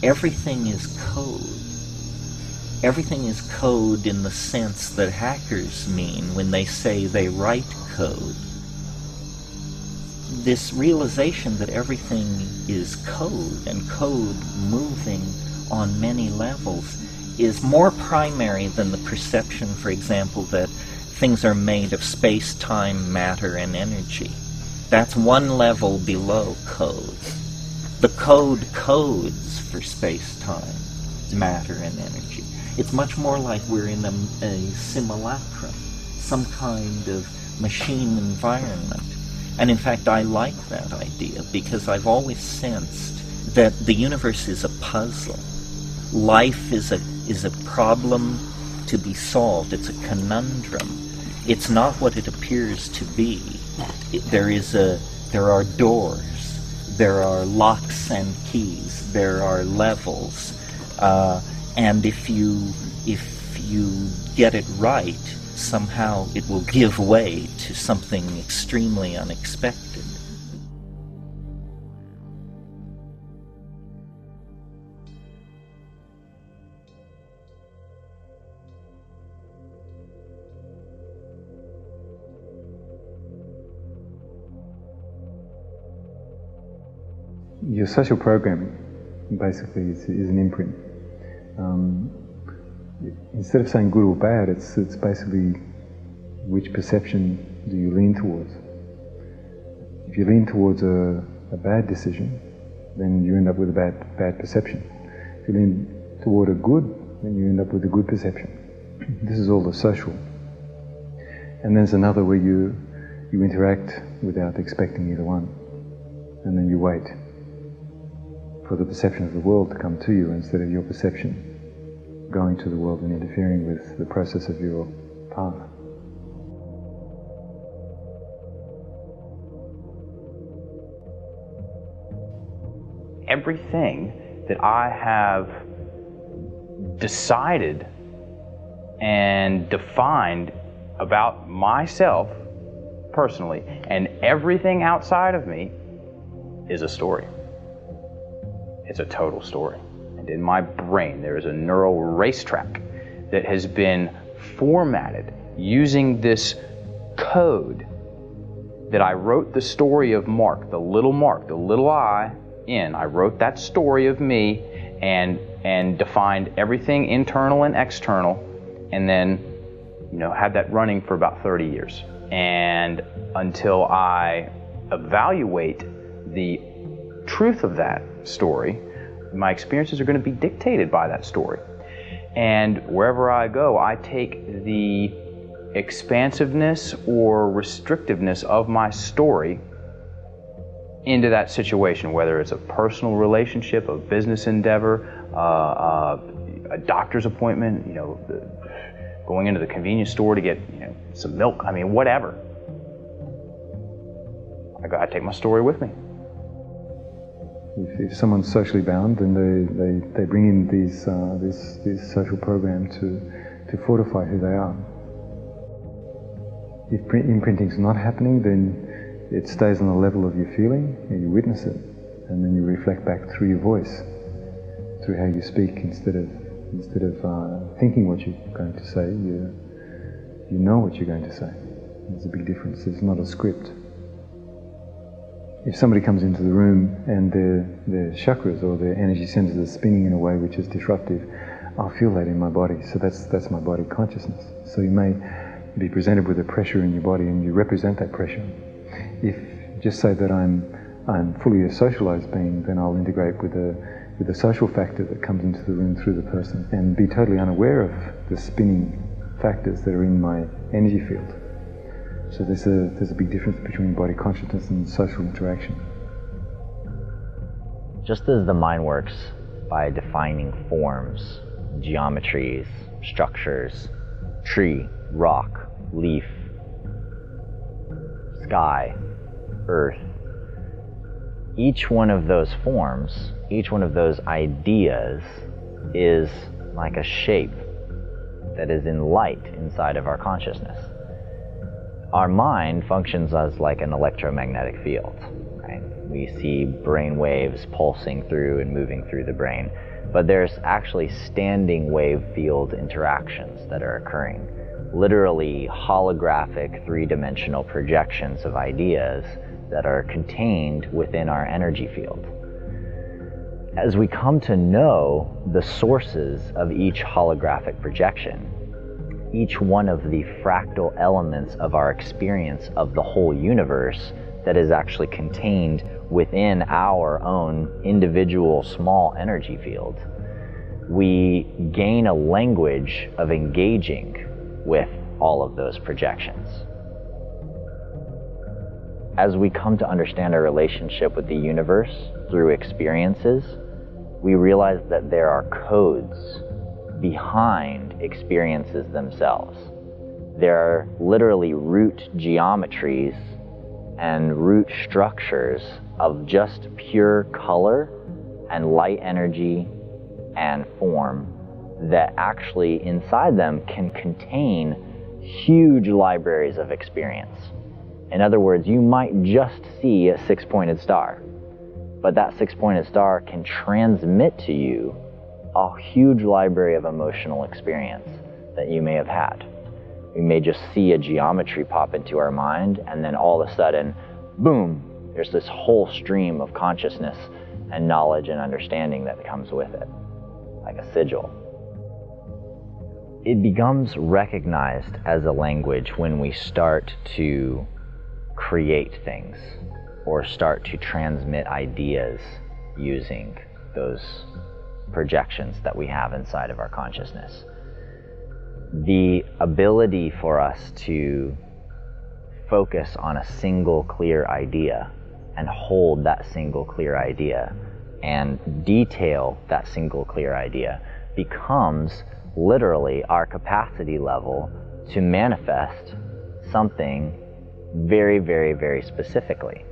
everything is code. Everything is code in the sense that hackers mean when they say they write code. This realization that everything is code, and code moving on many levels, is more primary than the perception, for example, that things are made of space, time, matter, and energy. That's one level below code. The code codes for space, time, matter, and energy. It's much more like we're in a simulacrum, some kind of machine environment. And in fact, I like that idea because I've always sensed that the universe is a puzzle. Life is a problem to be solved. It's a conundrum. It's not what it appears to be. There are doors. There are locks and keys. There are levels. And if you get it right, somehow it will give way to something extremely unexpected. Your social programming basically is an imprint. Instead of saying good or bad, it's basically which perception do you lean towards. If you lean towards a bad decision, then you end up with a bad perception. If you lean toward a good, then you end up with a good perception. This is all the social. And there's another where you interact without expecting either one, and then you wait for the perception of the world to come to you instead of your perception going to the world and interfering with the process of your path. Everything that I have decided and defined about myself personally, and everything outside of me, is a story. It's a total story. And in my brain, there is a neural racetrack that has been formatted using this code that I wrote the story of Mark, the little I in. I wrote that story of me and defined everything internal and external, and then, had that running for about 30 years. And until I evaluate the truth of that story, my experiences are going to be dictated by that story. And wherever I go, I take the expansiveness or restrictiveness of my story into that situation, whether it's a personal relationship, a business endeavor, a doctor's appointment, going into the convenience store to get some milk, whatever. I take my story with me. If someone's socially bound, then they bring in this social program to fortify who they are. If imprinting's not happening, then it stays on the level of your feeling, and you witness it, and then you reflect back through your voice, through how you speak. Instead of thinking what you're going to say, you know what you're going to say. There's a big difference. It's not a script. If somebody comes into the room and their chakras or their energy centers are spinning in a way which is disruptive, I'll feel that in my body. So that's my body consciousness. So you may be presented with a pressure in your body and you represent that pressure. If just say that I'm fully a socialized being, then I'll integrate with the social factor that comes into the room through the person and be totally unaware of the spinning factors that are in my energy field. So there's a big difference between body consciousness and social interaction. Just as the mind works by defining forms, geometries, structures, tree, rock, leaf, sky, earth, each one of those forms, each one of those ideas is like a shape that is in light inside of our consciousness. Our mind functions as like an electromagnetic field, right? We see brain waves pulsing through and moving through the brain. but there's actually standing wave field interactions that are occurring. Literally holographic three-dimensional projections of ideas that are contained within our energy field. As we come to know the sources of each holographic projection, each one of the fractal elements of our experience of the whole universe that is actually contained within our own individual small energy field, we gain a language of engaging with all of those projections. As we come to understand our relationship with the universe through experiences, we realize that there are codes behind experiences themselves. There are literally root geometries and root structures of just pure color and light energy and form that actually inside them can contain huge libraries of experience. In other words, you might just see a six-pointed star, but that six-pointed star can transmit to you a huge library of emotional experience that you may have had. We may just see a geometry pop into our mind, and then all of a sudden, boom, there's this whole stream of consciousness and knowledge and understanding that comes with it, like a sigil. It becomes recognized as a language when we start to create things or start to transmit ideas using those projections that we have inside of our consciousness. The ability for us to focus on a single clear idea and hold that single clear idea and detail that single clear idea becomes literally our capacity level to manifest something very, very, very specifically.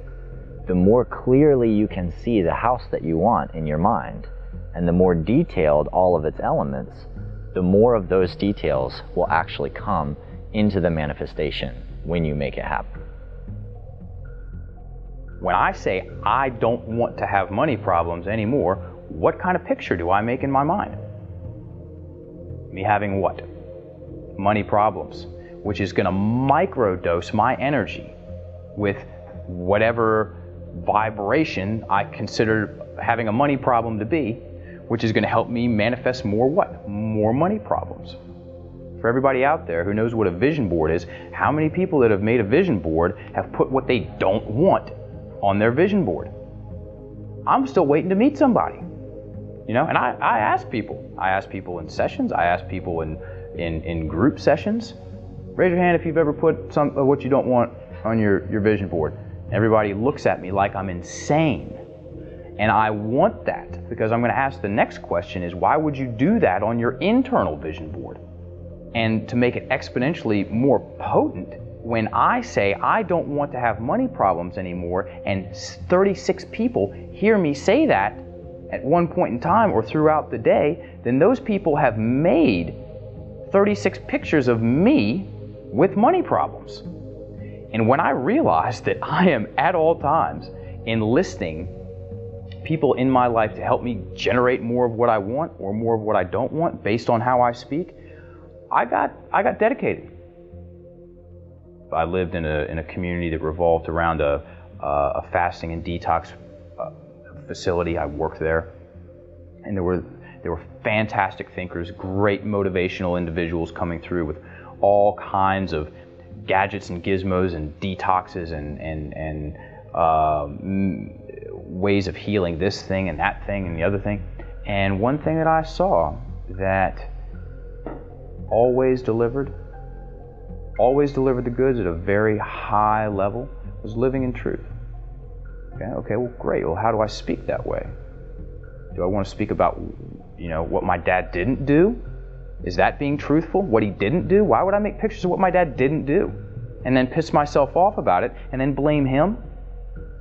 The more clearly you can see the house that you want in your mind, and the more detailed all of its elements, the more of those details will actually come into the manifestation when you make it happen. When I say I don't want to have money problems anymore, what kind of picture do I make in my mind? Me having what? Money problems, which is going to microdose my energy with whatever vibration I consider having a money problem to be, which is going to help me manifest more what? More money problems. For everybody out there who knows what a vision board is, how many people that have made a vision board have put what they don't want on their vision board? I'm still waiting to meet somebody. You know, and I ask people. I ask people in sessions. I ask people in group sessions. Raise your hand if you've ever put some of what you don't want on your vision board. Everybody looks at me like I'm insane. And I want that because I'm going to ask the next question is, why would you do that on your internal vision board? And to make it exponentially more potent, when I say I don't want to have money problems anymore, and 36 people hear me say that at one point in time or throughout the day, then those people have made 36 pictures of me with money problems. And when I realized that I am at all times enlisting people in my life to help me generate more of what I want or more of what I don't want based on how I speak, I got dedicated. I lived in a community that revolved around a fasting and detox facility. I worked there, and there were fantastic thinkers, great motivational individuals coming through with all kinds of gadgets and gizmos and detoxes and ways of healing this thing and that thing and the other thing. And one thing that I saw that always delivered the goods at a very high level was living in truth. Okay, well, great. Well, how do I speak that way? Do I want to speak about, what my dad didn't do? Is that being truthful? What he didn't do? Why would I make pictures of what my dad didn't do and then piss myself off about it and then blame him?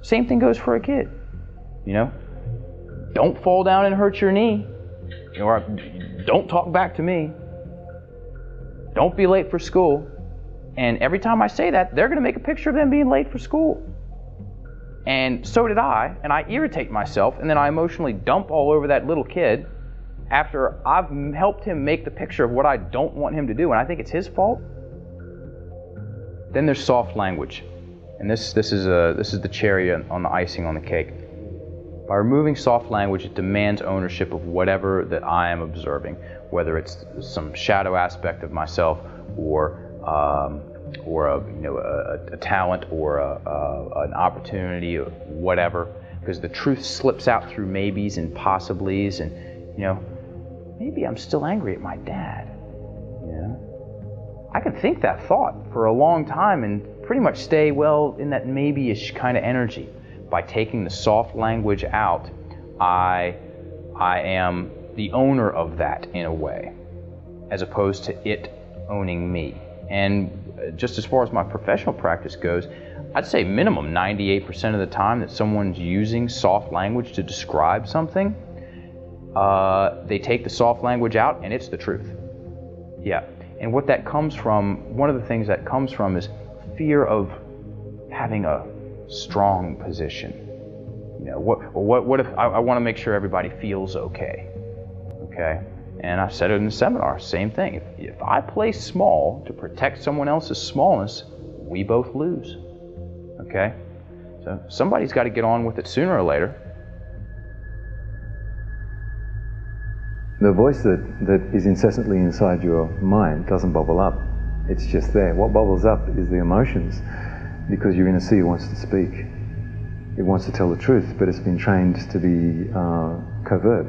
Same thing goes for a kid. Don't fall down and hurt your knee. Or don't talk back to me. Don't be late for school. And every time I say that, they're going to make a picture of them being late for school. And so did I, and I irritate myself, and then I emotionally dump all over that little kid, after I've helped him make the picture of what I don't want him to do, and I think it's his fault. Then there's soft language, and this is the cherry on the icing on the cake. By removing soft language, it demands ownership of whatever that I am observing, whether it's some shadow aspect of myself, or a talent, or an opportunity, or whatever. Because the truth slips out through maybes and possiblies, and maybe I'm still angry at my dad. I can think that thought for a long time and pretty much stay in that maybe-ish kind of energy. By taking the soft language out, I am the owner of that in a way, as opposed to it owning me. And just as far as my professional practice goes, I'd say minimum 98% of the time that someone's using soft language to describe something, they take the soft language out and it's the truth. Yeah. And what that comes from, one of the things that comes from is fear of having a strong position. What if I want to make sure everybody feels okay? Okay? And I said it in the seminar, same thing. If I play small to protect someone else's smallness, we both lose. Okay? So somebody's got to get on with it sooner or later. The voice that is incessantly inside your mind doesn't bubble up. It's just there. What bubbles up is the emotions, because your inner seer wants to speak. It wants to tell the truth, but it's been trained to be covert.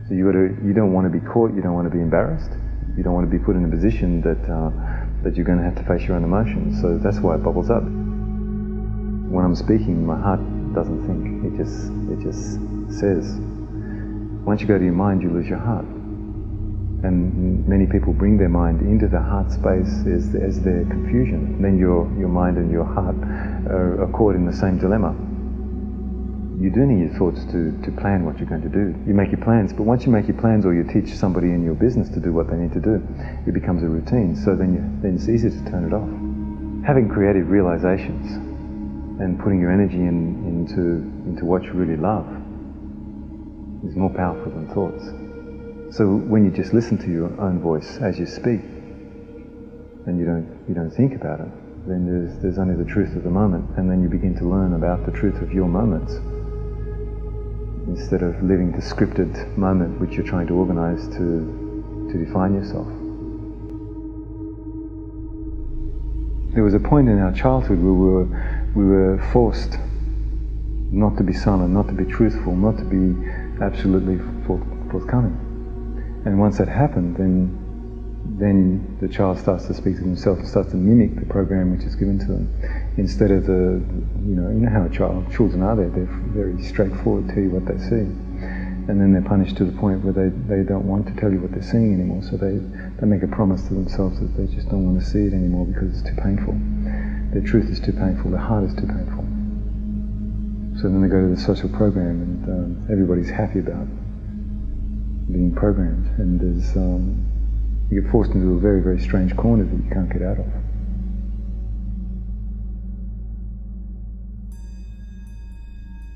So you don't want to be caught, you don't want to be embarrassed, you don't want to be put in a position that you're going to have to face your own emotions. So that's why it bubbles up. When I'm speaking, my heart doesn't think, it just says. Once you go to your mind, you lose your heart. And many people bring their mind into the heart space as their confusion. And then your mind and your heart are caught in the same dilemma. You do need your thoughts to plan what you're going to do. You make your plans, but once you make your plans, or you teach somebody in your business to do what they need to do, it becomes a routine. So then it's easy to turn it off. Having creative realizations and putting your energy into what you really love is more powerful than thoughts. So when you just listen to your own voice as you speak, and you don't think about it, then there's only the truth of the moment, and then you begin to learn about the truth of your moments, instead of living the scripted moment which you're trying to organize to define yourself. There was a point in our childhood where we were forced not to be silent, not to be truthful, not to be absolutely forthcoming. And once that happened, then the child starts to speak to themselves and starts to mimic the program which is given to them, instead of you know how children are, they're very straightforward, tell you what they see, and then they're punished to the point where they don't want to tell you what they're seeing anymore, so they make a promise to themselves that they just don't want to see it anymore because it's too painful. Their truth is too painful, their heart is too painful. So then they go to the social program, and everybody's happy about being programmed, and you get forced into a very, very strange corner that you can't get out of.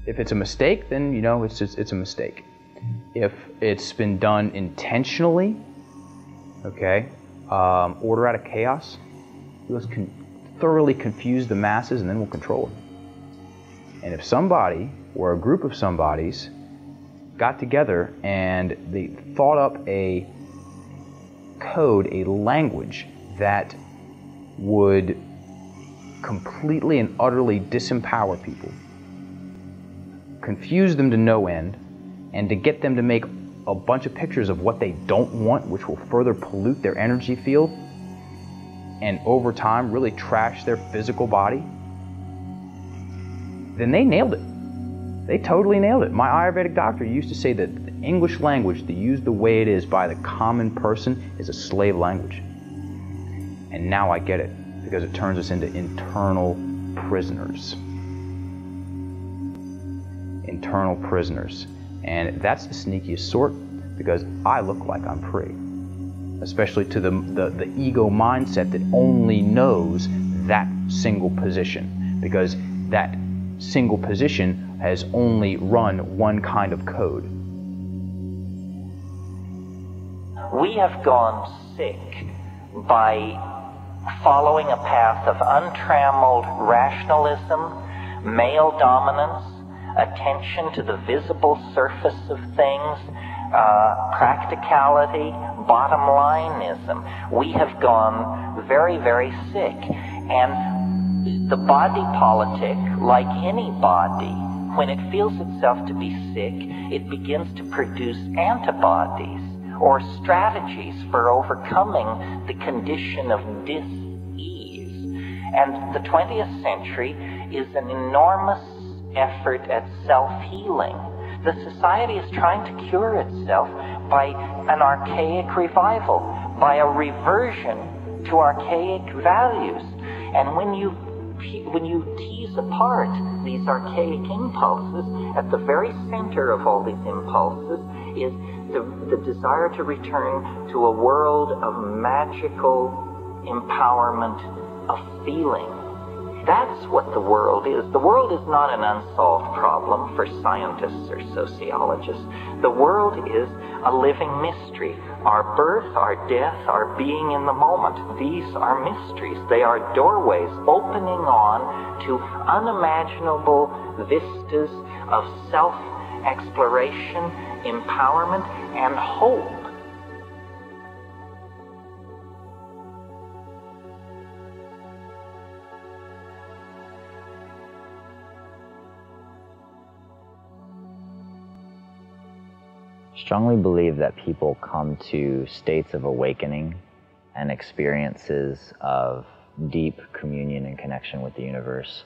If it's a mistake, then it's a mistake. If it's been done intentionally, okay, order out of chaos, let's thoroughly confuse the masses, and then we'll control it. And if somebody or a group of somebodies got together and they thought up a code, a language that would completely and utterly disempower people, confuse them to no end, and to get them to make a bunch of pictures of what they don't want, which will further pollute their energy field and over time really trash their physical body, then they nailed it. They totally nailed it. My Ayurvedic doctor used to say that the English language, used the way it is by the common person, is a slave language. And now I get it, because it turns us into internal prisoners. Internal prisoners. And that's the sneakiest sort, because I look like I'm free. Especially to the ego mindset that only knows that single position, because that single position has only run one kind of code. We have gone sick by following a path of untrammeled rationalism, male dominance, attention to the visible surface of things, practicality, bottom lineism. We have gone very, very sick. And the body politic, like any body, when it feels itself to be sick, it begins to produce antibodies or strategies for overcoming the condition of dis-ease. And the 20th century is an enormous effort at self-healing. The society is trying to cure itself by an archaic revival, by a reversion to archaic values. And when you tease apart these archaic impulses, at the very center of all these impulses is the desire to return to a world of magical empowerment of feeling. That's what the world is. The world is not an unsolved problem for scientists or sociologists. The world is a living mystery. Our birth, our death, our being in the moment, these are mysteries. They are doorways opening on to unimaginable vistas of self-exploration, empowerment, and hope. Strongly believe that people come to states of awakening and experiences of deep communion and connection with the universe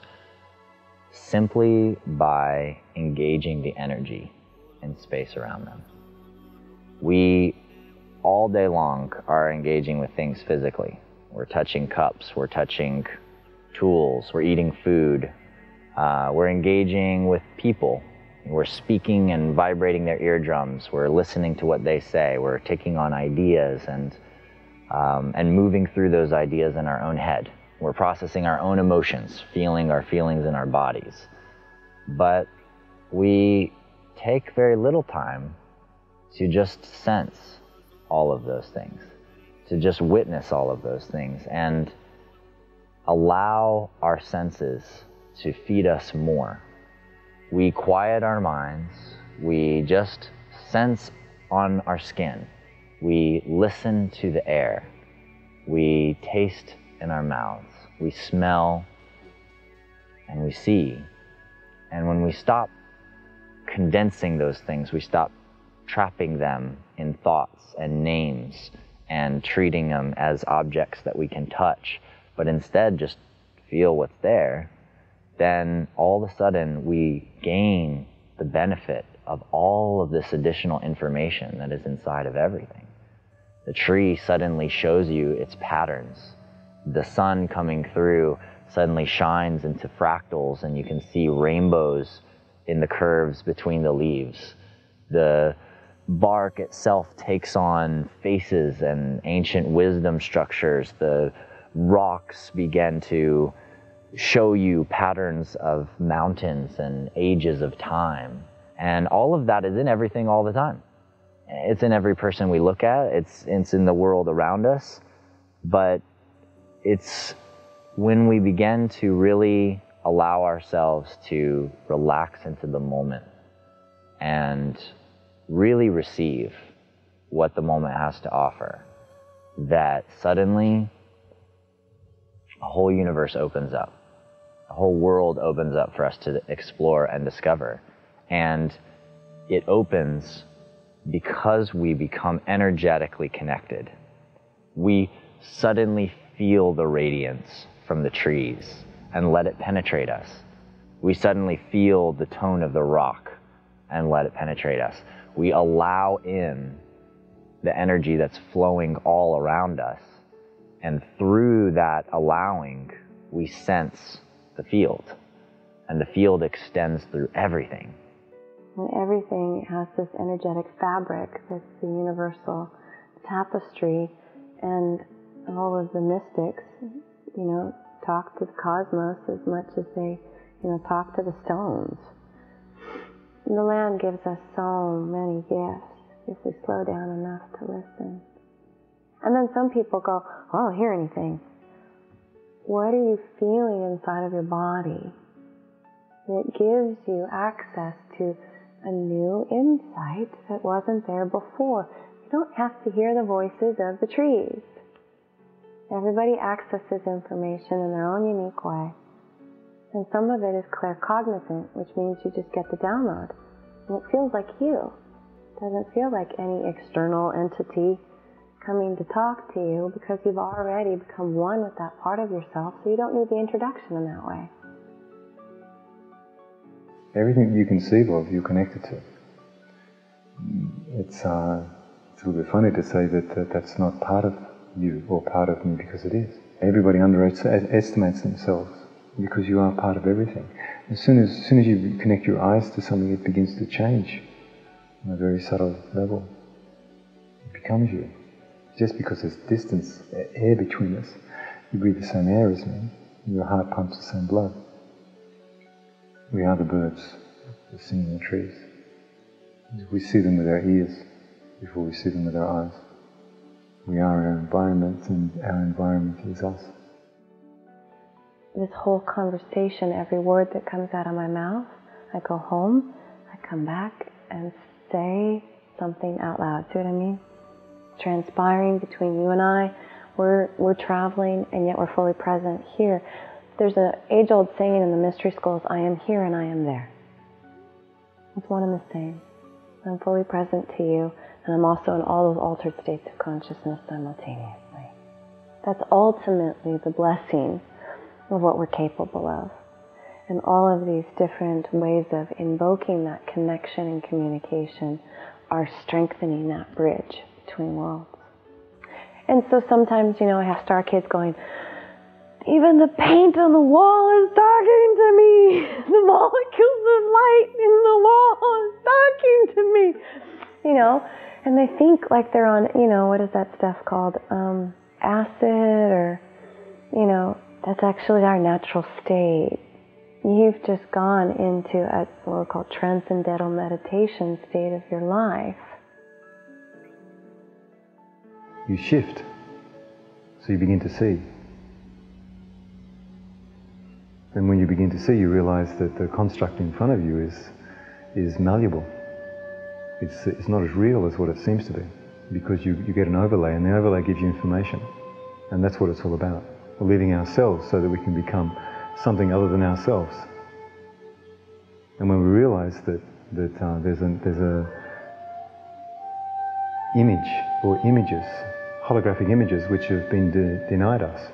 simply by engaging the energy in space around them. We, all day long, are engaging with things physically. We're touching cups, we're touching tools, we're eating food, we're engaging with people. We're speaking and vibrating their eardrums. We're listening to what they say. We're taking on ideas and moving through those ideas in our own head. We're processing our own emotions, feeling our feelings in our bodies. But we take very little time to just sense all of those things, to just witness all of those things, and allow our senses to feed us more. We quiet our minds, we just sense on our skin, we listen to the air, we taste in our mouths, we smell, and we see. And when we stop condensing those things, we stop trapping them in thoughts and names and treating them as objects that we can touch, but instead just feel what's there, then all of a sudden we gain the benefit of all of this additional information that is inside of everything. The tree suddenly shows you its patterns. The sun coming through suddenly shines into fractals and you can see rainbows in the curves between the leaves. The bark itself takes on faces and ancient wisdom structures. The rocks begin to show you patterns of mountains and ages of time. And all of that is in everything all the time. It's in every person we look at, it's in the world around us, but it's when we begin to really allow ourselves to relax into the moment and really receive what the moment has to offer, that suddenly a whole universe opens up. A whole world opens up for us to explore and discover. And it opens because we become energetically connected. We suddenly feel the radiance from the trees and let it penetrate us. We suddenly feel the tone of the rock and let it penetrate us. We allow in the energy that's flowing all around us, and through that allowing, we sense the field, and the field extends through everything. And everything has this energetic fabric, that's the universal tapestry, and all of the mystics, talk to the cosmos as much as they, talk to the stones. And the land gives us so many gifts if we slow down enough to listen. And then some people go, oh, I don't hear anything. What are you feeling inside of your body that gives you access to a new insight that wasn't there before? You don't have to hear the voices of the trees. Everybody accesses information in their own unique way. And some of it is claircognizant, which means you just get the download. And it feels like you. It doesn't feel like any external entity coming to talk to you, because you've already become one with that part of yourself, so you don't need the introduction in that way. Everything you conceive of, you're connected to. It's a little bit funny to say that that's not part of you or part of me, because it is. Everybody underestimates themselves because you are part of everything. As soon as you connect your eyes to something, it begins to change on a very subtle level. It becomes you. Just because there's distance, air between us, you breathe the same air as me, your heart pumps the same blood. We are the birds that sing in the trees. We see them with our ears before we see them with our eyes. We are our environment, and our environment is us. This whole conversation, every word that comes out of my mouth, I go home, I come back and say something out loud. See what I mean? Transpiring between you and I, we're traveling, and yet we're fully present here. There's an age-old saying in the mystery schools, I am here and I am there. It's one and the same. I'm fully present to you, and I'm also in all those altered states of consciousness simultaneously. That's ultimately the blessing of what we're capable of. And all of these different ways of invoking that connection and communication are strengthening that bridge between worlds. And so sometimes, I have star kids going, even the paint on the wall is talking to me. The molecules of light in the wall is talking to me. And they think like they're on, what is that stuff called? Acid, or, that's actually our natural state. You've just gone into what we call transcendental meditation state of your life. You shift, so you begin to see. And when you begin to see, you realize that the construct in front of you is malleable. It's not as real as what it seems to be, because you get an overlay, and the overlay gives you information. And that's what it's all about. We're leaving ourselves so that we can become something other than ourselves. And when we realize that there's a image or images, holographic images, which have been denied us,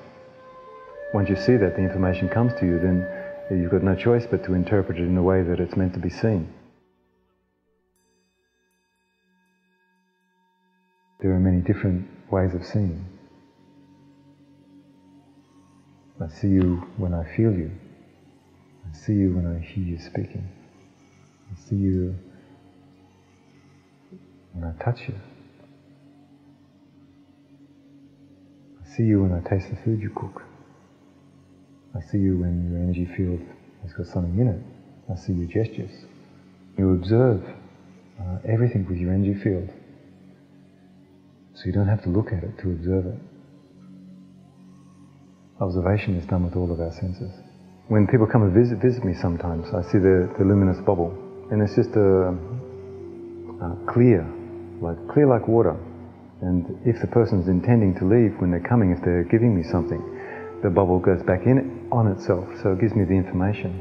once you see that, the information comes to you, then you've got no choice but to interpret it in the way that it's meant to be seen. There are many different ways of seeing. I see you when I feel you. I see you when I hear you speaking. I see you when I touch you. I see you when I taste the food you cook. I see you when your energy field has got something in it. I see your gestures. You observe everything with your energy field. So you don't have to look at it to observe it. Observation is done with all of our senses. When people come and visit me sometimes, I see the luminous bubble, and it's just clear like water. And if the person's intending to leave when they're coming, if they're giving me something, the bubble goes back in on itself, so it gives me the information,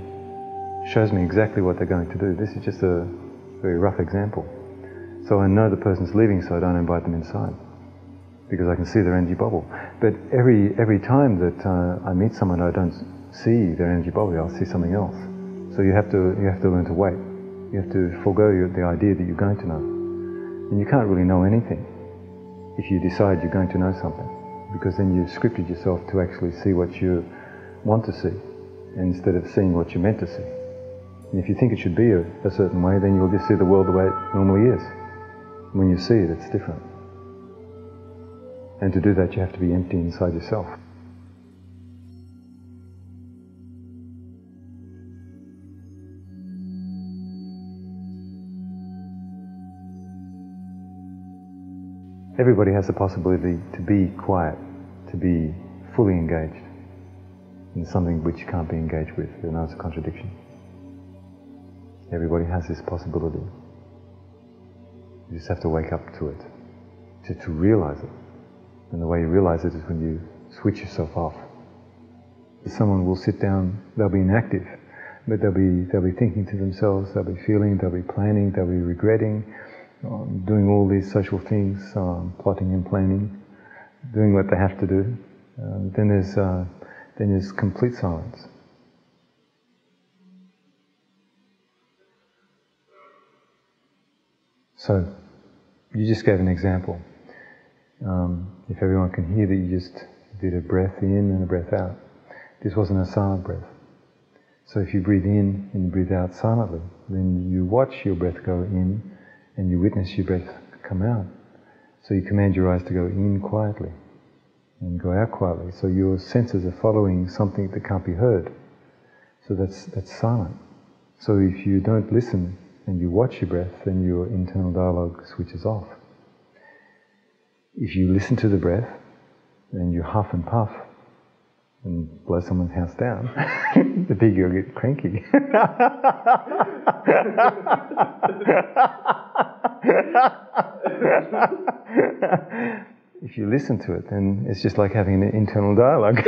shows me exactly what they're going to do. This is just a very rough example. So I know the person's leaving, so I don't invite them inside, because I can see their energy bubble. But every time that I meet someone, I don't see their energy bubble, I'll see something else. So you have to learn to wait. You have to forego the idea that you're going to know. And you can't really know anything if you decide you're going to know something, because then you've scripted yourself to actually see what you want to see, instead of seeing what you're meant to see. And if you think it should be a certain way, then you'll just see the world the way it normally is. When you see it, it's different. And to do that, you have to be empty inside yourself. Everybody has the possibility to be quiet, to be fully engaged in something which can't be engaged with. There's a contradiction. Everybody has this possibility. You just have to wake up to it, to realize it. And the way you realize it is when you switch yourself off. Someone will sit down, they'll be inactive, but they'll be thinking to themselves, they'll be feeling, they'll be planning, they'll be regretting, doing all these social things, plotting and planning, doing what they have to do. Then there's complete silence. So, you just gave an example. If everyone can hear that you just did a breath in and a breath out. This wasn't a silent breath. So if you breathe in and you breathe out silently, then you watch your breath go in and you witness your breath come out. So you command your eyes to go in quietly and go out quietly. So your senses are following something that can't be heard. So that's silent. So if you don't listen and you watch your breath, then your internal dialogue switches off. If you listen to the breath and you huff and puff and blow someone's house down, the pig will get cranky. If you listen to it, then it's just like having an internal dialogue.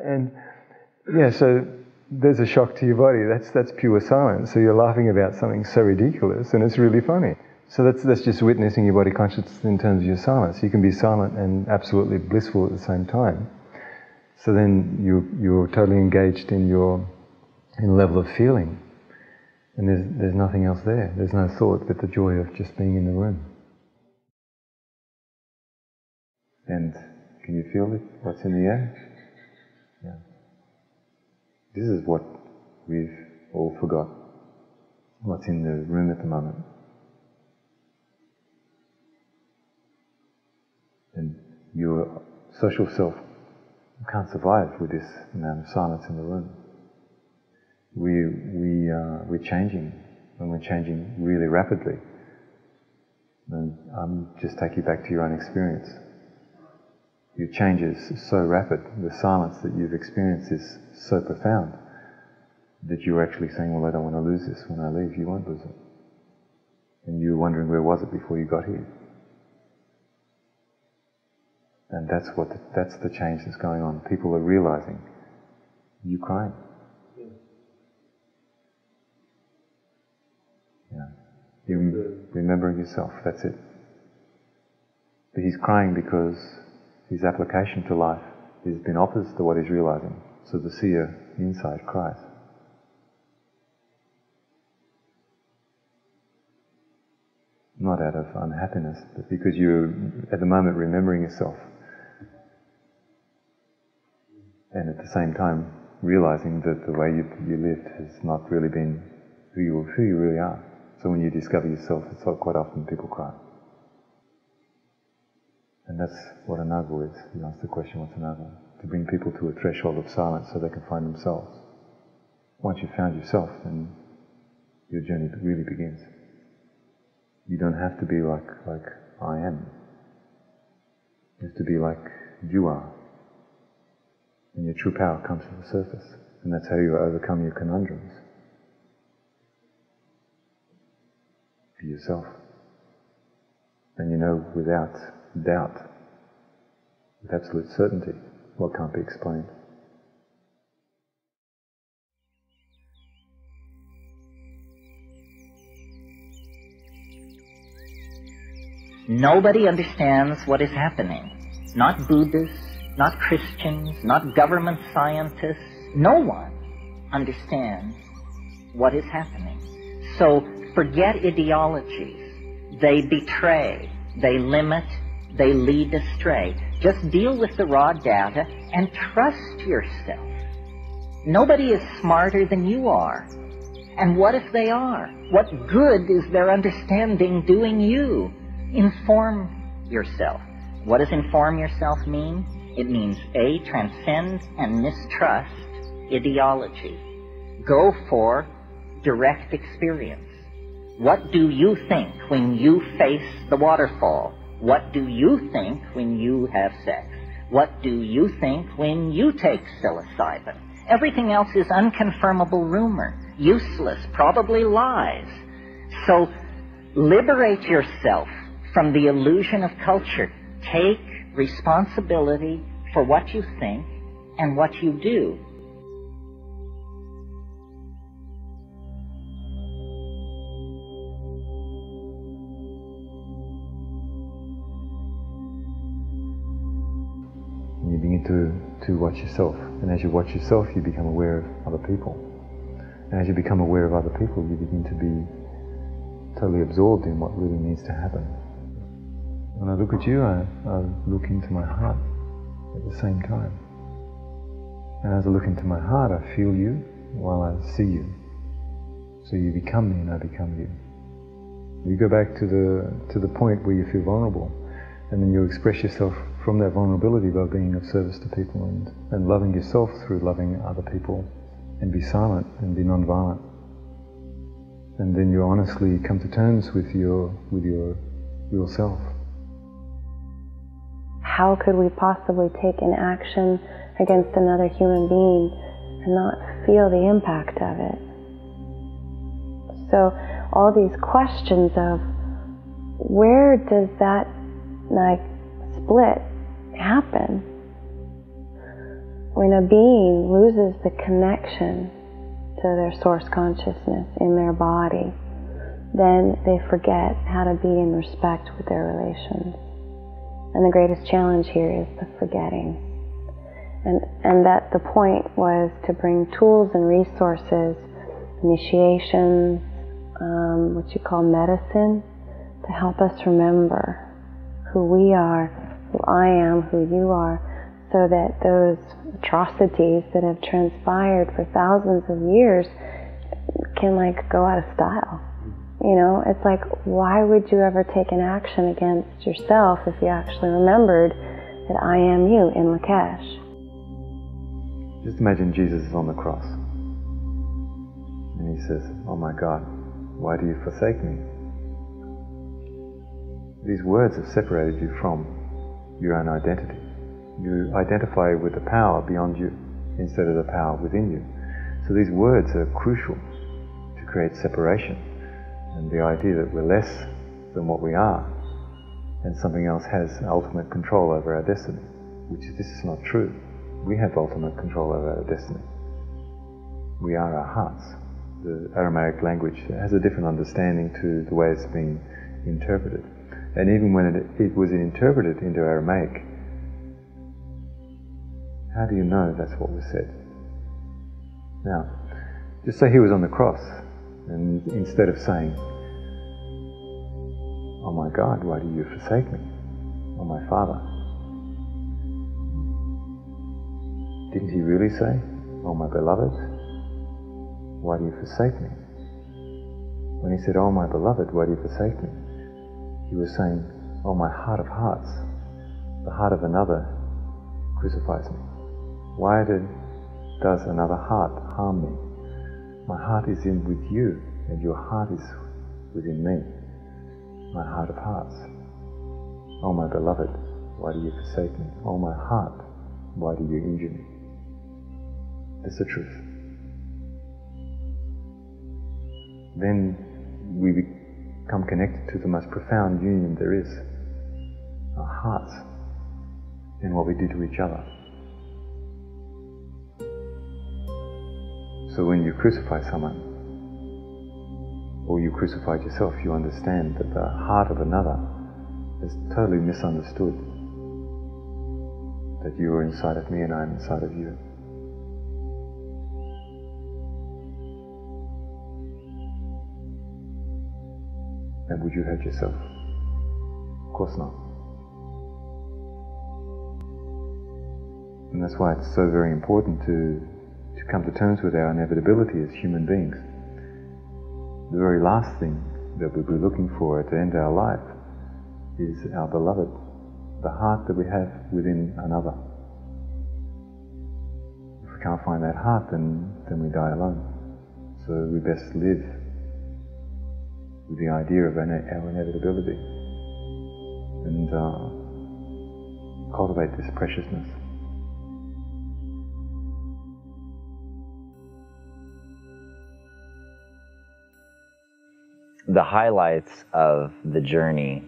And yeah, so there's a shock to your body. That's pure silence. So you're laughing about something so ridiculous, and it's really funny. So that's just witnessing your body consciousness in terms of your silence. You can be silent and absolutely blissful at the same time. So then you're totally engaged in a level of feeling, and there's nothing else there. There's no thought but the joy of just being in the room. And can you feel it? What's in the air? Yeah. This is what we've all forgot. What's in the room at the moment. And your social self can't survive with this amount of silence in the room. We're changing, and we're changing really rapidly. And just take you back to your own experience. Your change is so rapid. The silence that you've experienced is so profound that you're actually saying, well, I don't want to lose this. When I leave, you won't lose it. And you're wondering, where was it before you got here? And that's the change that's going on. People are realizing, you crying. Yeah. You're remembering yourself, that's it. But he's crying because his application to life has been opposite to what he's realizing. So the seer inside cries. Not out of unhappiness, but because you're at the moment remembering yourself. And at the same time realizing that the way you lived has not really been who you really are. So when you discover yourself, it's quite often people cry. And that's what a noble is. You ask the question, what's a noble? To bring people to a threshold of silence so they can find themselves. Once you've found yourself, then your journey really begins. You don't have to be like I am. You have to be like you are. And your true power comes to the surface. And that's how you overcome your conundrums. Be yourself. And you know without doubt, with absolute certainty, what can't be explained. Nobody understands what is happening. Not Buddhists, not Christians, not government scientists. No one understands what is happening. So forget ideologies. They betray, they limit, they lead astray. Just deal with the raw data and trust yourself. Nobody is smarter than you are. And what if they are? What good is their understanding doing you? Inform yourself. What does inform yourself mean? It means A, transcend and mistrust ideology. Go for direct experience. What do you think when you face the waterfall? What do you think when you have sex? What do you think when you take psilocybin? Everything else is unconfirmable rumor, useless, probably lies. So liberate yourself from the illusion of culture. Take responsibility for what you think and what you do. You begin to watch yourself, and as you watch yourself, you become aware of other people. And as you become aware of other people, you begin to be totally absorbed in what really needs to happen. When I look at you, I look into my heart at the same time. And as I look into my heart, I feel you while I see you. So you become me and I become you. You go back to the point where you feel vulnerable, and then you express yourself from that vulnerability by being of service to people and loving yourself through loving other people, and be silent and be non-violent. And then you honestly come to terms with your real self. How could we possibly take an action against another human being and not feel the impact of it? So all these questions of where does that split happen? When a being loses the connection to their source consciousness in their body, then they forget how to be in respect with their relations. And the greatest challenge here is the forgetting. And that the point was to bring tools and resources, initiations, what you call medicine, to help us remember who we are, who I am, who you are, so that those atrocities that have transpired for thousands of years can go out of style. You know, it's like, why would you ever take an action against yourself if you actually remembered that I am you in Lakesh? Just imagine Jesus is on the cross and he says, "Oh my God, why do you forsake me?" These words have separated you from your own identity. You identify with the power beyond you instead of the power within you. So these words are crucial to create separation, and the idea that we're less than what we are and something else has ultimate control over our destiny, this is not true. We have ultimate control over our destiny. We are our hearts. The Aramaic language has a different understanding to the way it's being interpreted. And even when it was interpreted into Aramaic, how do you know that's what was said? Now, just say he was on the cross, and instead of saying, "Oh my God, why do you forsake me? Oh my Father," didn't he really say, "Oh my beloved, why do you forsake me?" When he said, "Oh my beloved, why do you forsake me?" he was saying, "Oh my heart of hearts, the heart of another crucifies me. Why does another heart harm me? My heart is in with you, and your heart is within me, my heart of hearts. Oh my beloved, why do you forsake me? Oh my heart, why do you injure me?" That's the truth. Then we become connected to the most profound union there is, our hearts, in what we do to each other. So when you crucify someone, or you crucified yourself, you understand that the heart of another is totally misunderstood, that you are inside of me and I am inside of you. And would you hurt yourself? Of course not. And that's why it's so very important to come to terms with our inevitability as human beings. The very last thing that we'll be looking for at the end of our life is our beloved, the heart that we have within another. If we can't find that heart, then we die alone. So So we best live with the idea of our inevitability and cultivate this preciousness. The highlights of the journey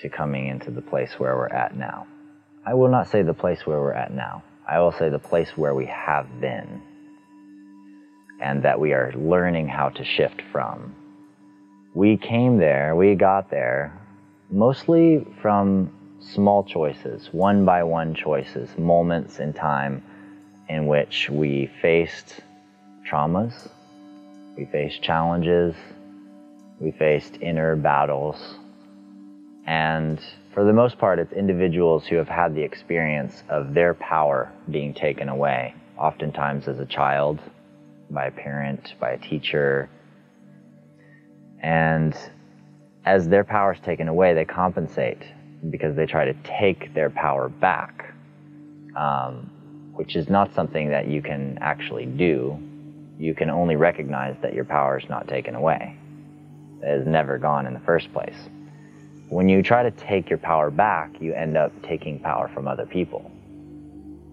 to coming into the place where we're at now. I will not say the place where we're at now. I will say the place where we have been, and that we are learning how to shift from. We came there, we got there, mostly from small choices, one by one choices, moments in time in which we faced traumas, we faced challenges, we faced inner battles, and for the most part, it's individuals who have had the experience of their power being taken away, oftentimes as a child, by a parent, by a teacher. And as their power is taken away, they compensate because they try to take their power back, which is not something that you can actually do. You can only recognize that your power is not taken away. It is never gone in the first place. When you try to take your power back, you end up taking power from other people.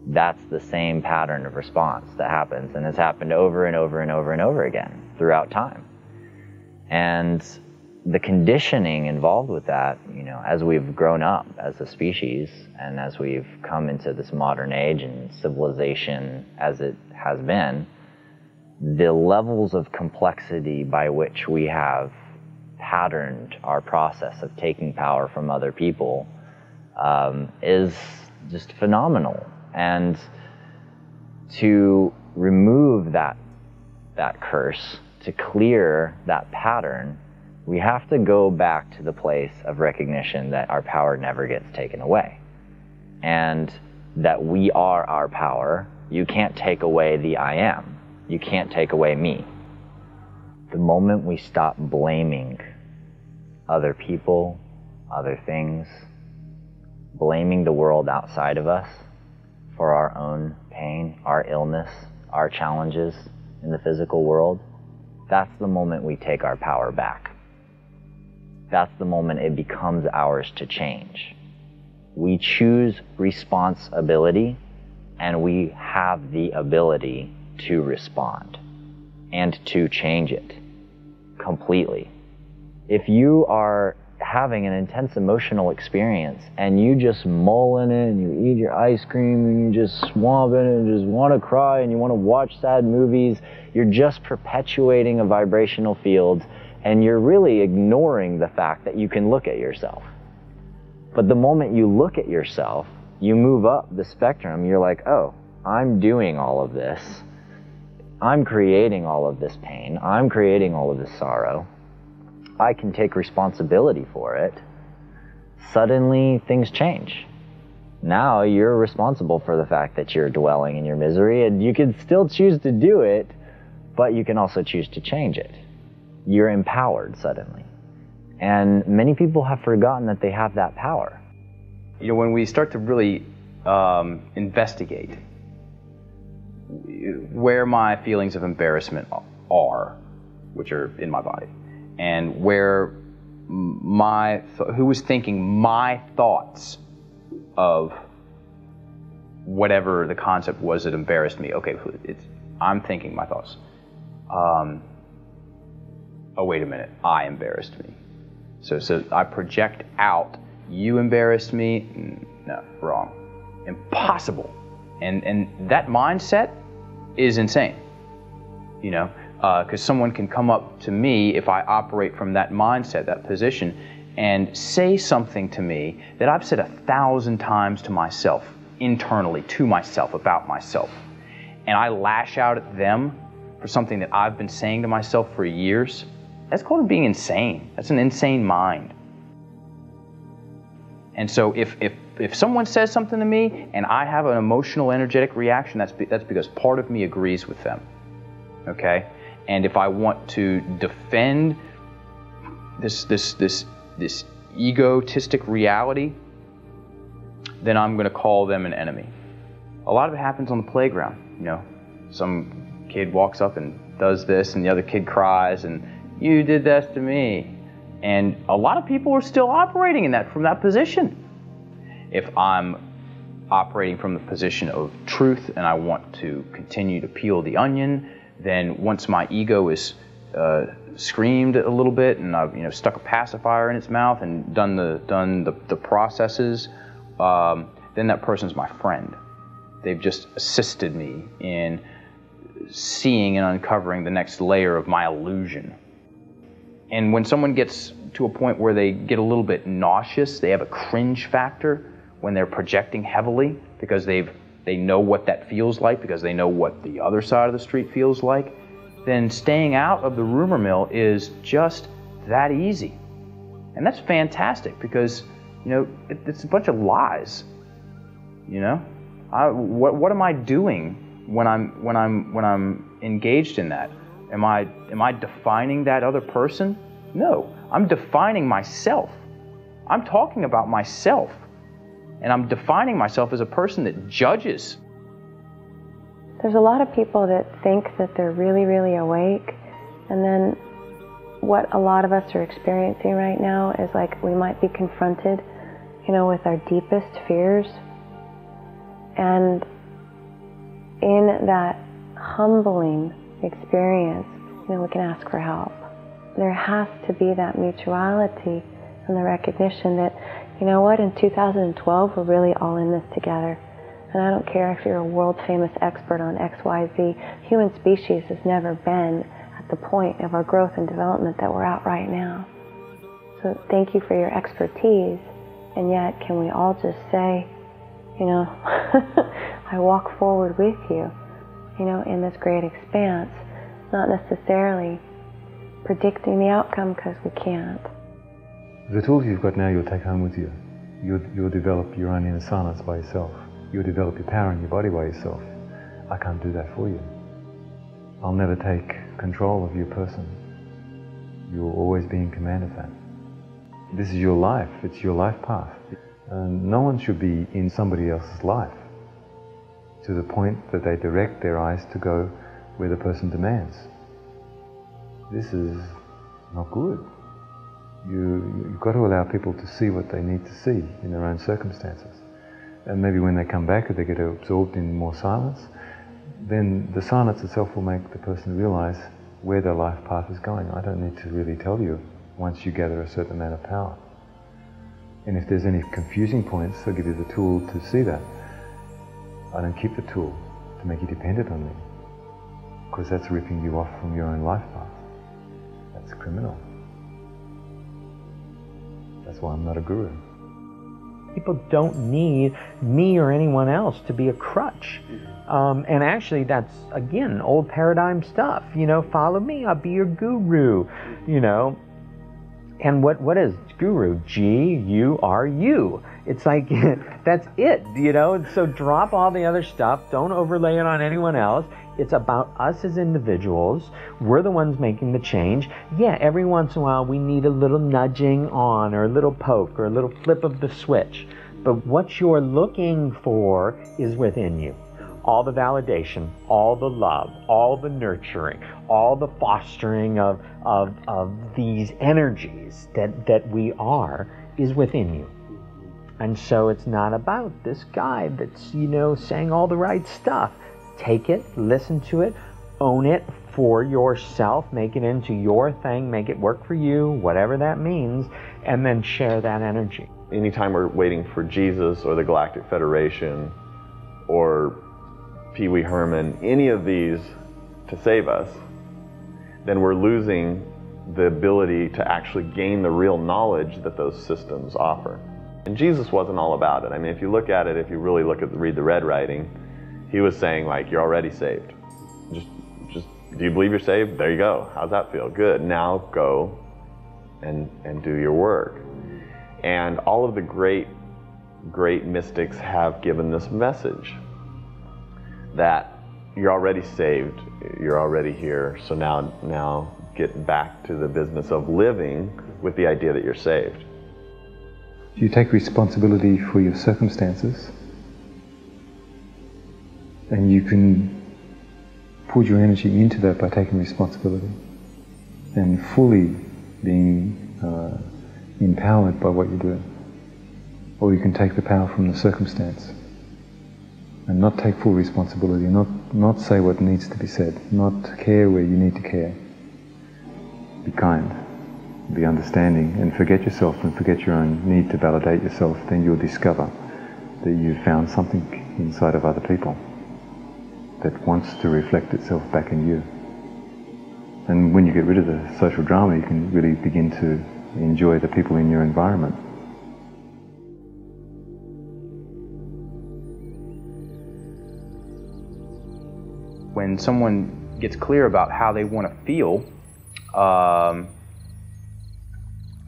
That's the same pattern of response that happens, and has happened over and over and over and over again throughout time. And the conditioning involved with that, you know, as we've grown up as a species, and as we've come into this modern age and civilization as it has been, the levels of complexity by which we have patterned our process of taking power from other people is just phenomenal. And to remove that curse, to clear that pattern, we have to go back to the place of recognition that our power never gets taken away, and that we are our power. You can't take away the I am. You can't take away me. The moment we stop blaming other people, other things, blaming the world outside of us for our own pain, our illness, our challenges in the physical world, that's the moment we take our power back. That's the moment it becomes ours to change. We choose responsibility, and we have the ability to respond and to change it completely. If you are having an intense emotional experience and you just mull in it and you eat your ice cream and you just swamp in it and just want to cry and you want to watch sad movies, you're just perpetuating a vibrational field, and you're really ignoring the fact that you can look at yourself. But the moment you look at yourself, you move up the spectrum. You're like, oh, I'm doing all of this. I'm creating all of this pain. I'm creating all of this sorrow. I can take responsibility for it. Suddenly, things change. Now you're responsible for the fact that you're dwelling in your misery, and you can still choose to do it, but you can also choose to change it. You're empowered suddenly. And many people have forgotten that they have that power. You know, when we start to really investigate where my feelings of embarrassment are, which are in my body, and where who was thinking my thoughts of whatever the concept was that embarrassed me. Okay, I'm thinking my thoughts. Oh, wait a minute, I embarrassed me. So I project out, you embarrassed me? No, wrong. Impossible. And that mindset is insane, you know, because someone can come up to me if I operate from that mindset, that position, and say something to me that I've said 1,000 times to myself, internally, to myself, about myself. And I lash out at them for something that I've been saying to myself for years. That's called being insane. That's an insane mind. And so if someone says something to me and I have an emotional, energetic reaction, that's because part of me agrees with them. Okay? And if I want to defend this egotistic reality, then I'm going to call them an enemy. A lot of it happens on the playground. You know, some kid walks up and does this, and the other kid cries, and you did this to me. And a lot of people are still operating from that position. If I'm operating from the position of truth and I want to continue to peel the onion, then once my ego is screamed a little bit and I've stuck a pacifier in its mouth and done the processes, then that person's my friend. They've just assisted me in seeing and uncovering the next layer of my illusion. And when someone gets to a point where they get a little bit nauseous, they have a cringe factor when they're projecting heavily because they know what that feels like, because they know what the other side of the street feels like, then staying out of the rumor mill is just that easy. And that's fantastic because, it's a bunch of lies. What am I doing when I'm engaged in that? Am I defining that other person? No, I'm defining myself. I'm talking about myself. And I'm defining myself as a person that judges. There's a lot of people that think that they're really, really awake, and then what a lot of us are experiencing right now is like we might be confronted, with our deepest fears. And in that humbling experience, we can ask for help. There has to be that mutuality and the recognition that, in 2012, we're really all in this together. And I don't care if you're a world famous expert on XYZ, human species has never been at the point of our growth and development that we're at right now. So thank you for your expertise, and yet can we all just say, I walk forward with you, in this great expanse, not necessarily predicting the outcome because we can't. The tools you've got now you'll take home with you. You'll develop your own inner silence by yourself. You'll develop your power in your body by yourself. I can't do that for you. I'll never take control of your person. You'll always be in command of that. This is your life. It's your life path. And no one should be in somebody else's life to the point that they direct their eyes to go where the person demands. This is not good. You've got to allow people to see what they need to see in their own circumstances. And maybe when they come back, if they get absorbed in more silence, then the silence itself will make the person realize where their life path is going. I don't need to really tell you once you gather a certain amount of power. And if there's any confusing points, I'll give you the tool to see that. I don't keep the tool to make you dependent on me, because that's ripping you off from your own life path. That's criminal. That's why I'm not a guru. People don't need me or anyone else to be a crutch. And actually that's, again, old paradigm stuff. Follow me, I'll be your guru. And what is guru? G-U-R-U. It's like, that's it, So drop all the other stuff. Don't overlay it on anyone else. It's about us as individuals. We're the ones making the change. Yeah, every once in a while we need a little nudging on, or a little poke, or a little flip of the switch. But what you're looking for is within you. All the validation, all the love, all the nurturing, all the fostering of these energies that we are is within you. And so it's not about this guy that's, saying all the right stuff. Take it, listen to it, own it for yourself, make it into your thing, make it work for you, whatever that means, and then share that energy. Anytime we're waiting for Jesus or the Galactic Federation or Pee Wee Herman, any of these to save us, then we're losing the ability to actually gain the real knowledge that those systems offer. And Jesus wasn't all about it. I mean, if you look at it, if you really read the red writing, he was saying, like, you're already saved. Just, do you believe you're saved? There you go. How's that feel? Good. Now go and do your work. And all of the great mystics have given this message that you're already saved, you're already here, so now get back to the business of living with the idea that you're saved. You take responsibility for your circumstances, and you can put your energy into that by taking responsibility and fully being empowered by what you do. Or you can take the power from the circumstance and not take full responsibility, not say what needs to be said, not care where you need to care. Be kind, be understanding, and forget yourself and forget your own need to validate yourself. Then you'll discover that you've found something inside of other people that wants to reflect itself back in you. And when you get rid of the social drama, you can really begin to enjoy the people in your environment. When someone gets clear about how they want to feel,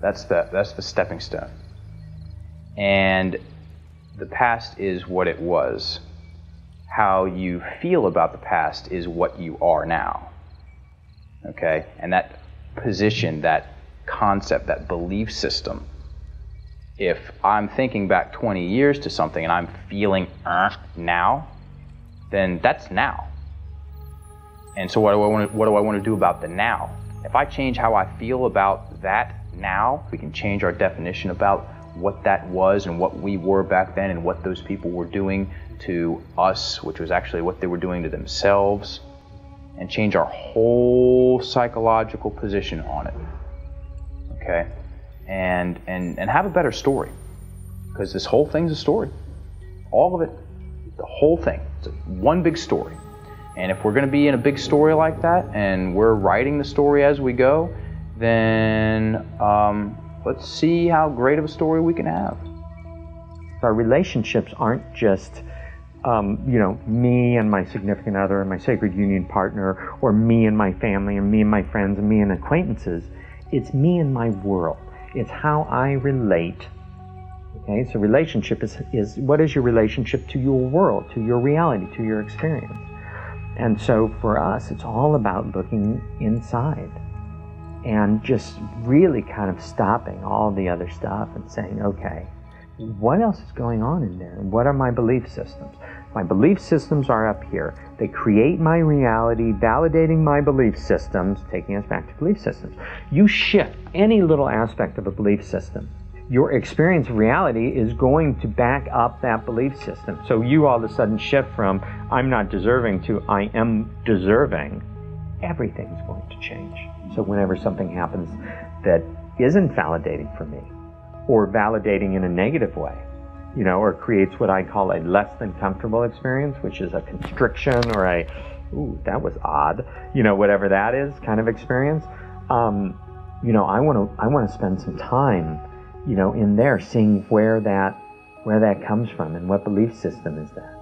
that's the stepping stone. And the past is what it was. How you feel about the past is what you are now. Okay? And that position, that concept, that belief system, if I'm thinking back 20 years to something and I'm feeling now, then that's now. And so what do I want to do about the now? If I change how I feel about that now, we can change our definition about what that was and what we were back then and what those people were doing to us, which was actually what they were doing to themselves, and change our whole psychological position on it. Okay? And have a better story. Because this whole thing's a story. All of it, the whole thing. It's one big story. And if we're going to be in a big story like that, and we're writing the story as we go, then let's see how great of a story we can have. Our relationships aren't just, me and my significant other and my sacred union partner, or me and my family, and me and my friends, and me and acquaintances. It's me and my world. It's how I relate. Okay, so relationship is what is your relationship to your world, to your reality, to your experience. And so for us, it's all about looking inside and just really kind of stopping all the other stuff and saying, okay, what else is going on in there? And what are my belief systems? My belief systems are up here. They create my reality, validating my belief systems, taking us back to belief systems. You shift any little aspect of a belief system, your experience of reality is going to back up that belief system. So you all of a sudden shift from I'm not deserving to I am deserving. Everything's going to change. So whenever something happens that isn't validating for me, or validating in a negative way, or creates what I call a less than comfortable experience, which is a constriction or a, ooh, that was odd, whatever that is kind of experience, I want to spend some time in there, seeing where that comes from and what belief system is that.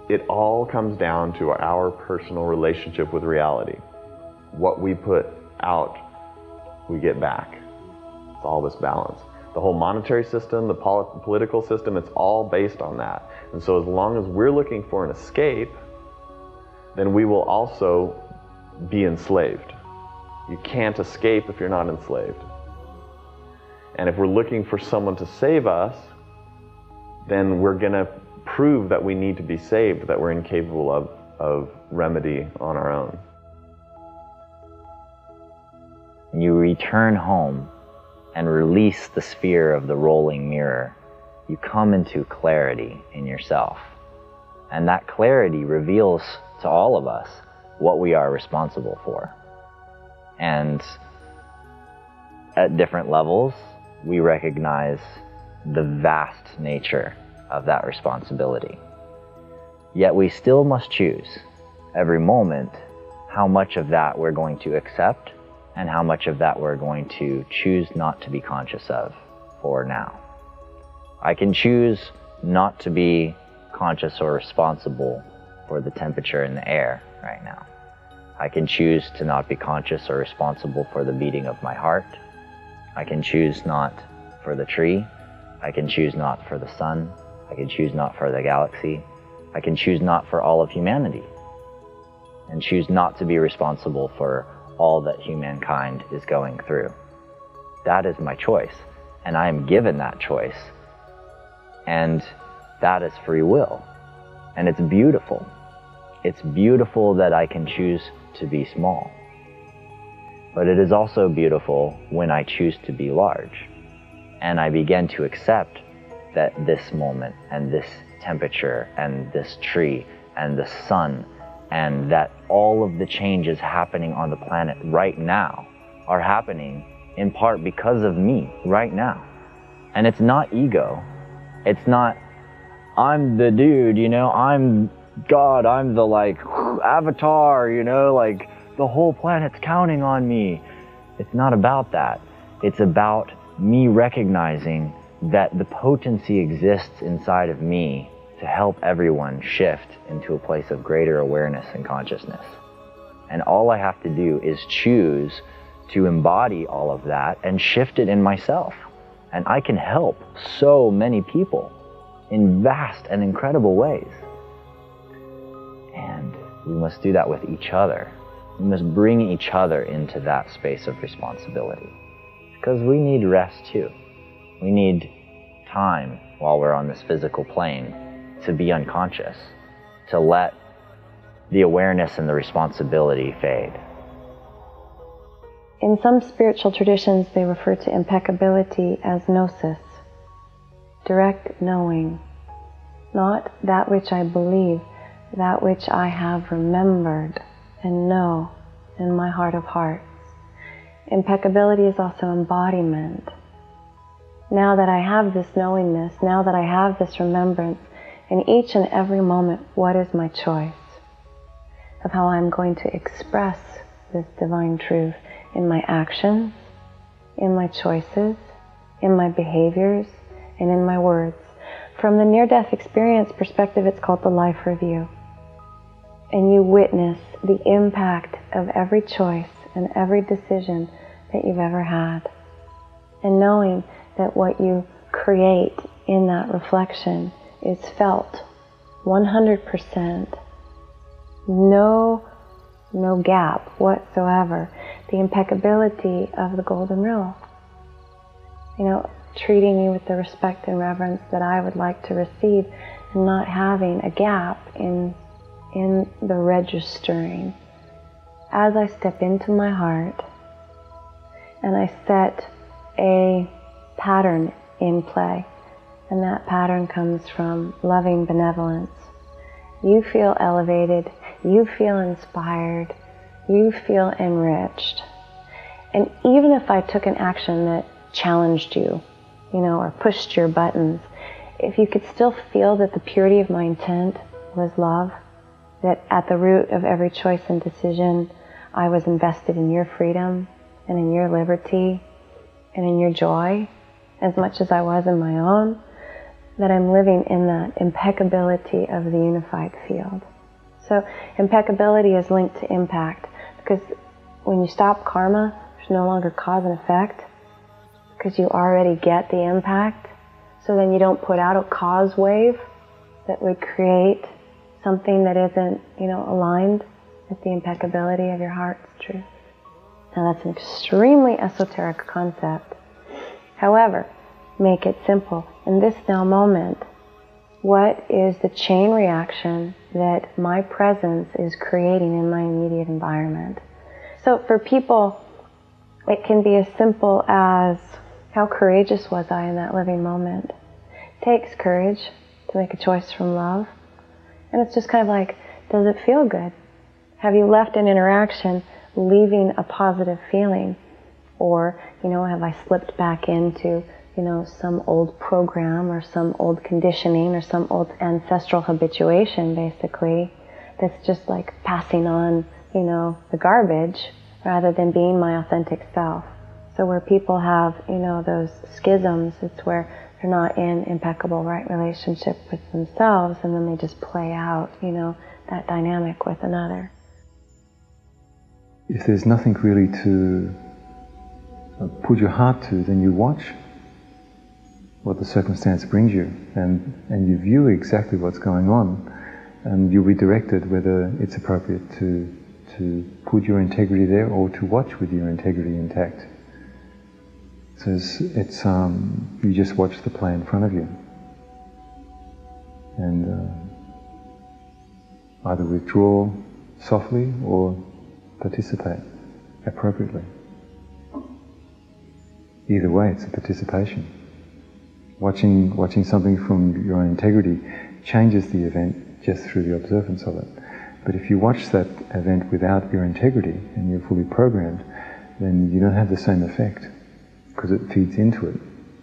It all comes down to our personal relationship with reality. What we put out, we get back. It's all this balance. The whole monetary system, the political system, it's all based on that. And so as long as we're looking for an escape, then we will also be enslaved. You can't escape if you're not enslaved. And if we're looking for someone to save us, then we're going to prove that we need to be saved, that we're incapable of remedy on our own. You return home and release the sphere of the rolling mirror. You come into clarity in yourself. And that clarity reveals to all of us what we are responsible for. And at different levels, we recognize the vast nature of that responsibility. Yet we still must choose, every moment, how much of that we're going to accept and how much of that we're going to choose not to be conscious of for now. I can choose not to be conscious or responsible for the temperature in the air right now. I can choose to not be conscious or responsible for the beating of my heart. I can choose not for the tree. I can choose not for the sun. I can choose not for the galaxy. I can choose not for all of humanity. And choose not to be responsible for all that humankind is going through. That is my choice. And I am given that choice. And that is free will. And it's beautiful. It's beautiful that I can choose to be small. But it is also beautiful when I choose to be large. And I begin to accept that this moment and this temperature and this tree and the sun and that all of the changes happening on the planet right now are happening in part because of me right now. And it's not ego. It's not, I'm the dude, you know, I'm God, I'm the like avatar, you know, like the whole planet's counting on me. It's not about that. It's about me recognizing that the potency exists inside of me to help everyone shift into a place of greater awareness and consciousness. And all I have to do is choose to embody all of that and shift it in myself. And I can help so many people in vast and incredible ways. And we must do that with each other. We must bring each other into that space of responsibility. Because we need rest too. We need time while we're on this physical plane to be unconscious, to let the awareness and the responsibility fade. In some spiritual traditions, they refer to impeccability as gnosis, direct knowing, not that which I believe, that which I have remembered and know in my heart of hearts. Impeccability is also embodiment. Now that I have this knowingness, now that I have this remembrance, in each and every moment, what is my choice of how I'm going to express this divine truth in my actions, in my choices, in my behaviors, and in my words. From the near-death experience perspective, it's called the life review. And you witness the impact of every choice and every decision that you've ever had. And knowing that what you create in that reflection is felt 100%, no gap whatsoever. The impeccability of the golden rule. You know, treating me with the respect and reverence that I would like to receive, and not having a gap in the registering. As I step into my heart and I set a pattern in play, and that pattern comes from loving benevolence, you feel elevated, you feel inspired, you feel enriched. And even if I took an action that challenged you, you know, or pushed your buttons, if you could still feel that the purity of my intent was love, that at the root of every choice and decision, I was invested in your freedom and in your liberty and in your joy, as much as I was in my own, that I'm living in that impeccability of the unified field. So impeccability is linked to impact, because when you stop karma, there's no longer cause and effect, because you already get the impact. So then you don't put out a cause wave that would create something that isn't, you know, aligned with the impeccability of your heart's truth. Now that's an extremely esoteric concept. However, make it simple. In this now moment, what is the chain reaction that my presence is creating in my immediate environment? So for people, it can be as simple as, how courageous was I in that living moment? It takes courage to make a choice from love. And it's just kind of like, does it feel good? Have you left an interaction leaving a positive feeling? Or, you know, have I slipped back into, you know, some old program or some old conditioning or some old ancestral habituation, basically, that's just like passing on, you know, the garbage rather than being my authentic self. So where people have, you know, those schisms, it's where they're not in impeccable right relationship with themselves, and then they just play out, you know, that dynamic with another. If there's nothing really to put your heart to, then you watch what the circumstance brings you, and you view exactly what's going on, and you'll be directed whether it's appropriate to put your integrity there or to watch with your integrity intact. So it's you just watch the play in front of you, and either withdraw softly or participate appropriately. Either way, it's a participation. Watching something from your own integrity changes the event just through the observance of it. But if you watch that event without your integrity and you're fully programmed, then you don't have the same effect because it feeds into it.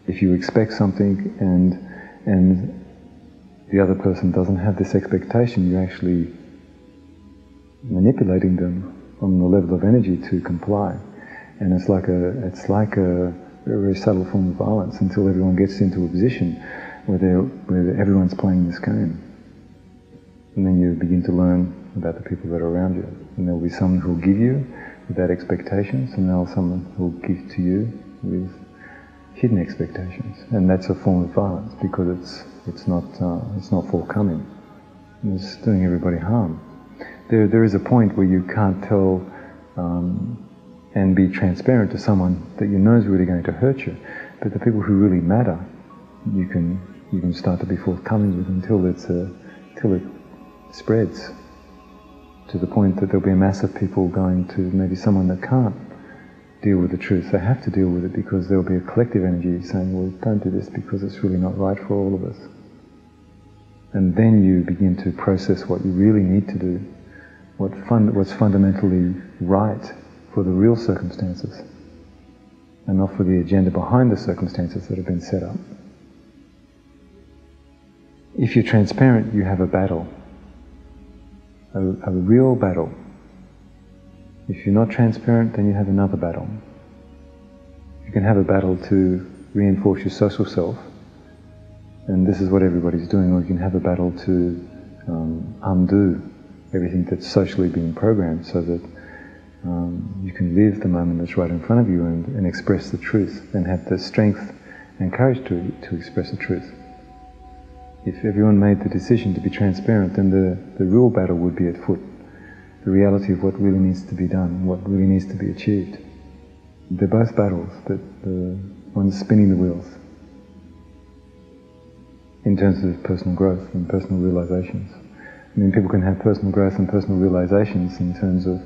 If you expect something and the other person doesn't have this expectation, you're actually manipulating them on the level of energy to comply. And it's like a very subtle form of violence until everyone gets into a position where everyone's playing this game. And then you begin to learn about the people that are around you. And there'll be some who'll give you without expectations, and there'll be someone who'll give to you with hidden expectations. And that's a form of violence because it's not forthcoming. It's doing everybody harm. There is a point where you can't tell and be transparent to someone that you know is really going to hurt you. But the people who really matter, you can start to be forthcoming with until it spreads to the point that there'll be a mass of people going to maybe someone that can't deal with the truth. They have to deal with it because there'll be a collective energy saying, well, don't do this because it's really not right for all of us. And then you begin to process what you really need to do, what's fundamentally right for the real circumstances, and not for the agenda behind the circumstances that have been set up. If you're transparent, you have a battle, a real battle. If you're not transparent, then you have another battle. You can have a battle to reinforce your social self, and this is what everybody's doing, or you can have a battle to undo everything that's socially being programmed so that you can live the moment that's right in front of you and express the truth and have the strength and courage to express the truth. If everyone made the decision to be transparent, then the real battle would be at foot. The reality of what really needs to be done, what really needs to be achieved. They're both battles, but the one's spinning the wheels in terms of personal growth and personal realizations. I mean, people can have personal growth and personal realizations in terms of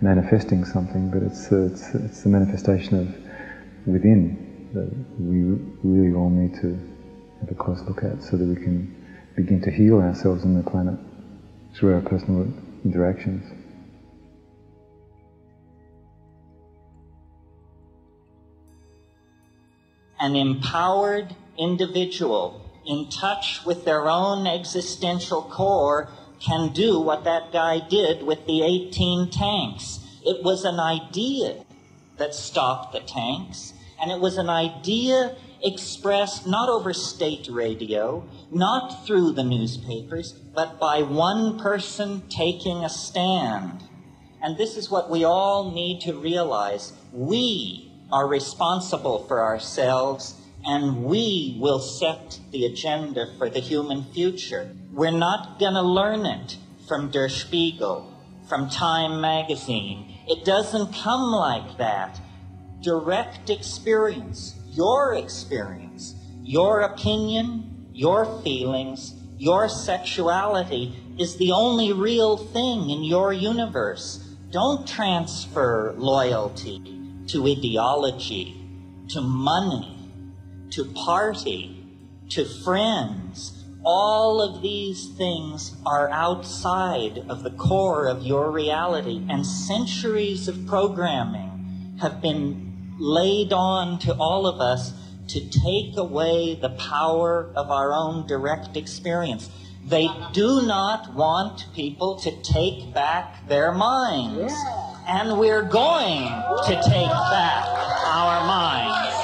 manifesting something, but it's the manifestation of within that we really all need to have a close look at so that we can begin to heal ourselves and the planet through our personal interactions. An empowered individual in touch with their own existential core can do what that guy did with the 18 tanks. It was an idea that stopped the tanks, and it was an idea expressed not over state radio, not through the newspapers, but by one person taking a stand. And this is what we all need to realize. We are responsible for ourselves, and we will set the agenda for the human future. We're not going to learn it from Der Spiegel, from Time magazine. It doesn't come like that. Direct experience, your opinion, your feelings, your sexuality is the only real thing in your universe. Don't transfer loyalty to ideology, to money, to party, to friends. All of these things are outside of the core of your reality, and centuries of programming have been laid on to all of us to take away the power of our own direct experience. They do not want people to take back their minds. And we're going to take back our minds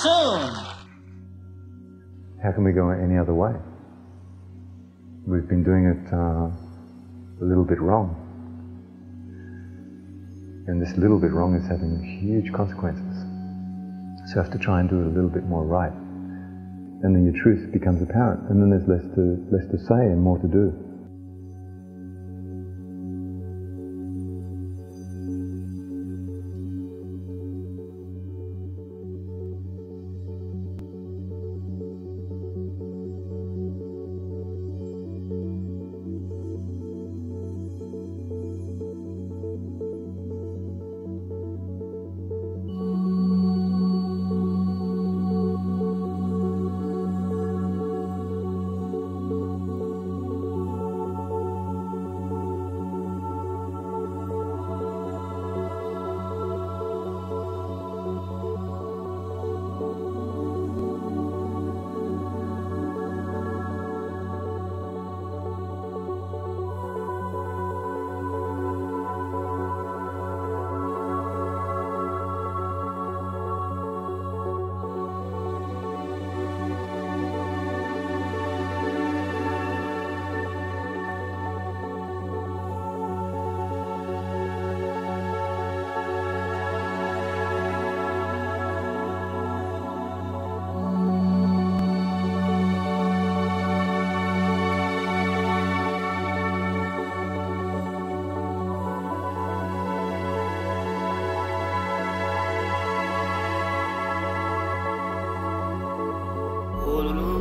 soon. How can we go any other way? We've been doing it a little bit wrong. And this little bit wrong is having huge consequences. So you have to try and do it a little bit more right. And then your truth becomes apparent, and then there's less to say and more to do. Oh,